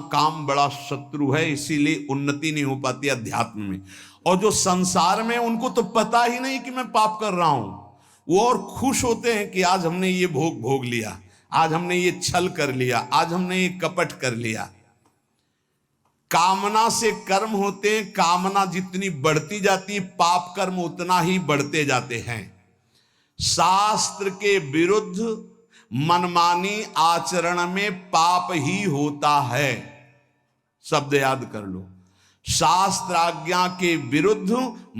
काम बड़ा शत्रु है, इसीलिए उन्नति नहीं हो पाती अध्यात्म में। और जो संसार में, उनको तो पता ही नहीं कि मैं पाप कर रहा हूं, वो और खुश होते हैं कि आज हमने ये भोग लिया, आज हमने ये छल कर लिया, आज हमने ये कपट कर लिया। कामना से कर्म होते हैं, कामना जितनी बढ़ती जाती है पाप कर्म उतना ही बढ़ते जाते हैं। शास्त्र के विरुद्ध मनमानी आचरण में पाप ही होता है। शब्द याद कर लो, शास्त्र आज्ञा के विरुद्ध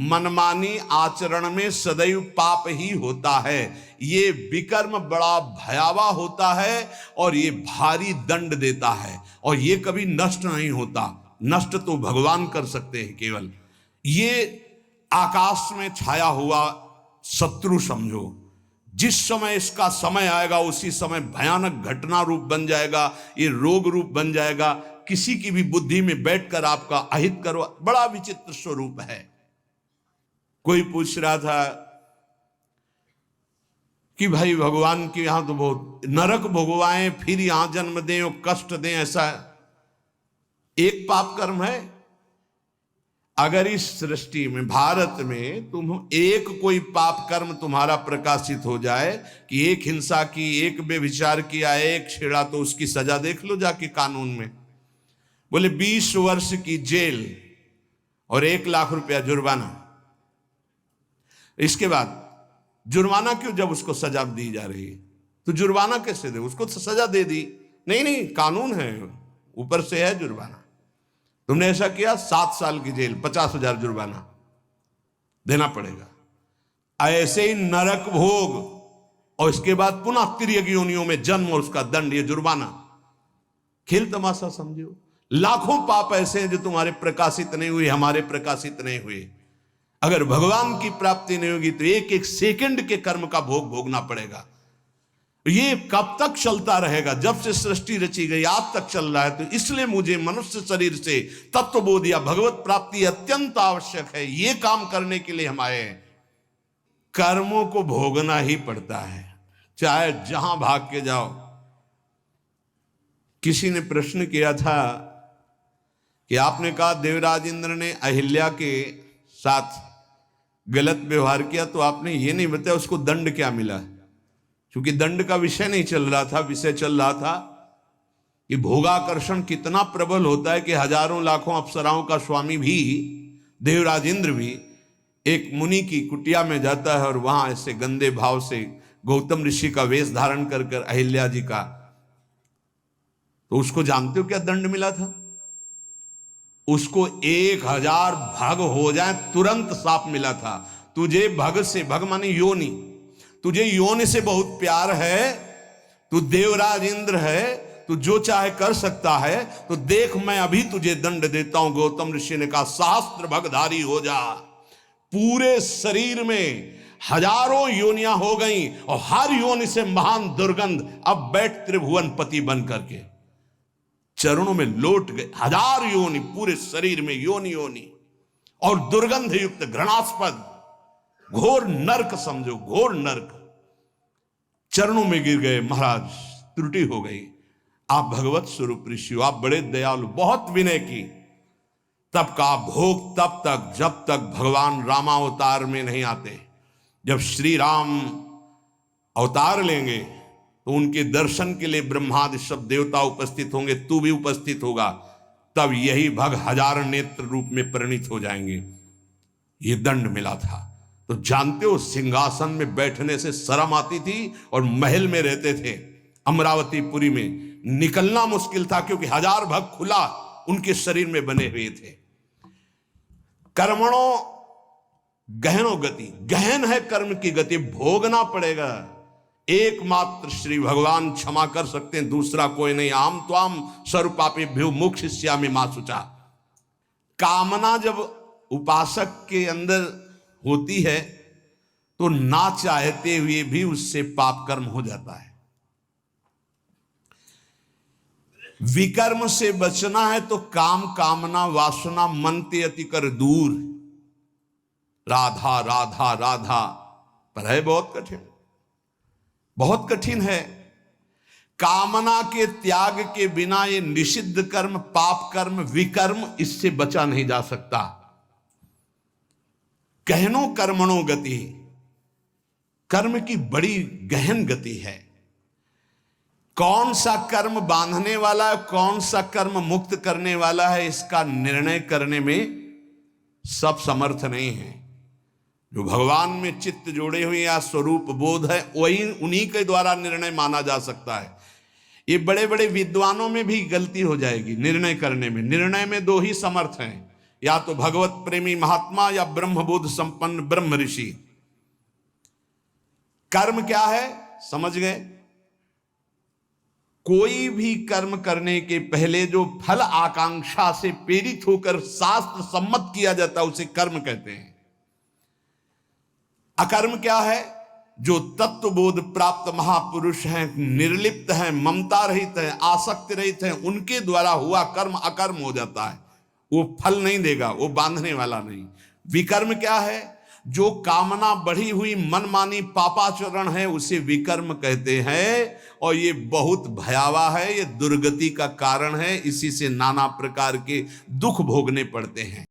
मनमानी आचरण में सदैव पाप ही होता है। ये विकर्म बड़ा भयावह होता है और ये भारी दंड देता है, और ये कभी नष्ट नहीं होता। नष्ट तो भगवान कर सकते हैं केवल। ये आकाश में छाया हुआ शत्रु समझो, जिस समय इसका समय आएगा उसी समय भयानक घटना रूप बन जाएगा, ये रोग रूप बन जाएगा। किसी की भी बुद्धि में बैठकर आपका अहित करो, बड़ा विचित्र स्वरूप है। कोई पूछ रहा था कि भाई भगवान के यहां तो बहुत नरक भोगवाएं, फिर यहां जन्म दें और कष्ट दें, ऐसा एक पाप कर्म है? अगर इस सृष्टि में, भारत में तुम एक कोई पाप कर्म तुम्हारा प्रकाशित हो जाए कि एक हिंसा की, एक व्यभिचार किया, एक छेड़ा, तो उसकी सजा देख लो जाके कानून में। बोले 20 वर्ष की जेल और 1 लाख रुपया जुर्माना। इसके बाद जुर्माना क्यों, जब उसको सजा दी जा रही है तो जुर्माना कैसे दे? उसको तो सजा दे दी। नहीं नहीं, कानून है, ऊपर से है जुर्माना। तुमने ऐसा किया, 7 साल की जेल, 50,000 जुर्माना देना पड़ेगा। ऐसे ही नरक भोग और इसके बाद पुनः तिर्यक योनियों में जन्म और उसका दंड, ये जुर्माना। खेल तमाशा समझो। लाखों पाप ऐसे हैं जो तुम्हारे प्रकाशित नहीं हुए, हमारे प्रकाशित नहीं हुए। अगर भगवान की प्राप्ति नहीं होगी तो एक एक सेकंड के कर्म का भोग भोगना पड़ेगा। ये कब तक चलता रहेगा? जब से सृष्टि रची गई आज तक चल रहा है। तो इसलिए मुझे मनुष्य शरीर से तत्वबोध या भगवत प्राप्ति अत्यंत आवश्यक है। ये काम करने के लिए हम आए हैं। कर्मों को भोगना ही पड़ता है, चाहे जहां भाग के जाओ। किसी ने प्रश्न किया था कि आपने कहा देवराज इंद्र ने अहिल्या के साथ गलत व्यवहार किया, तो आपने ये नहीं बताया उसको दंड क्या मिला। क्योंकि दंड का विषय नहीं चल रहा था, विषय चल रहा था कि भोगाकर्षण कितना प्रबल होता है कि हजारों लाखों अप्सराओं का स्वामी भी, देवराज इंद्र भी, एक मुनि की कुटिया में जाता है और वहां ऐसे गंदे भाव से गौतम ऋषि का वेश धारण कर कर अहिल्या जी का, तो उसको जानते हो क्या दंड मिला था? उसको 1000 भग हो जाए तुरंत साप मिला था। तुझे भग से, भग माने योनि, तुझे योनि से बहुत प्यार है, तू देवराज इंद्र है, तू जो चाहे कर सकता है, तो देख मैं अभी तुझे दंड देता हूं। गौतम ऋषि ने कहा सहस्त्र भगधारी हो जा। पूरे शरीर में हजारों योनियां हो गई और हर योनि से महान दुर्गंध, अब बैठ त्रिभुवन पति बन करके चरणों में लौट गए। 1000 योनि पूरे शरीर में, योनि योनि और दुर्गंध युक्त घृणास्पद घोर नरक समझो, घोर नरक। चरणों में गिर गए, महाराज त्रुटि हो गई, आप भगवत स्वरूप ऋषि हो, आप बड़े दयालु, बहुत विनय की। तब का भोग तब तक जब तक भगवान रामावतार में नहीं आते। जब श्री राम अवतार लेंगे तो उनके दर्शन के लिए ब्रह्मादि सब देवता उपस्थित होंगे, तू भी उपस्थित होगा, तब यही भग 1000 नेत्र रूप में परिणित हो जाएंगे। ये दंड मिला था। तो जानते हो सिंहासन में बैठने से शर्म आती थी और महल में रहते थे अमरावतीपुरी में, निकलना मुश्किल था क्योंकि 1000 भग खुला उनके शरीर में बने हुए थे। कर्मणों गहनो गति, गहन है कर्म की गति, भोगना पड़ेगा। एकमात्र श्री भगवान क्षमा कर सकते हैं, दूसरा कोई नहीं। आम त्वाम सर्वपापेभ्यो मोक्षयिष्यामि मा शुचा। कामना जब उपासक के अंदर होती है तो ना चाहते हुए भी उससे पाप कर्म हो जाता है। विकर्म से बचना है तो काम, कामना, वासना मन ते अति कर दूर। राधा राधा राधा, पर है बहुत कठिन, बहुत कठिन है। कामना के त्याग के बिना ये निषिद्ध कर्म, पाप कर्म, विकर्म, इससे बचा नहीं जा सकता। गहनो कर्मणो गति, कर्म की बड़ी गहन गति है। कौन सा कर्म बांधने वाला है, कौन सा कर्म मुक्त करने वाला है, इसका निर्णय करने में सब समर्थ नहीं है। जो भगवान में चित्त जोड़े हुए या स्वरूप बोध है, वही उन्हीं के द्वारा निर्णय माना जा सकता है। ये बड़े बड़े विद्वानों में भी गलती हो जाएगी निर्णय करने में। निर्णय में दो ही समर्थ हैं, या तो भगवत प्रेमी महात्मा या ब्रह्मबोध संपन्न ब्रह्म ऋषि। कर्म क्या है समझ गए? कोई भी कर्म करने के पहले जो फल आकांक्षा से प्रेरित होकर शास्त्र सम्मत किया जाता है उसे कर्म कहते हैं। अकर्म क्या है? जो तत्वबोध प्राप्त महापुरुष हैं, निर्लिप्त हैं, ममता रहित हैं, आसक्ति रहित हैं, उनके द्वारा हुआ कर्म अकर्म हो जाता है। वो फल नहीं देगा, वो बांधने वाला नहीं। विकर्म क्या है? जो कामना बढ़ी हुई मनमानी पापाचरण है उसे विकर्म कहते हैं, और ये बहुत भयावह है, ये दुर्गति का कारण है। इसी से नाना प्रकार के दुख भोगने पड़ते हैं।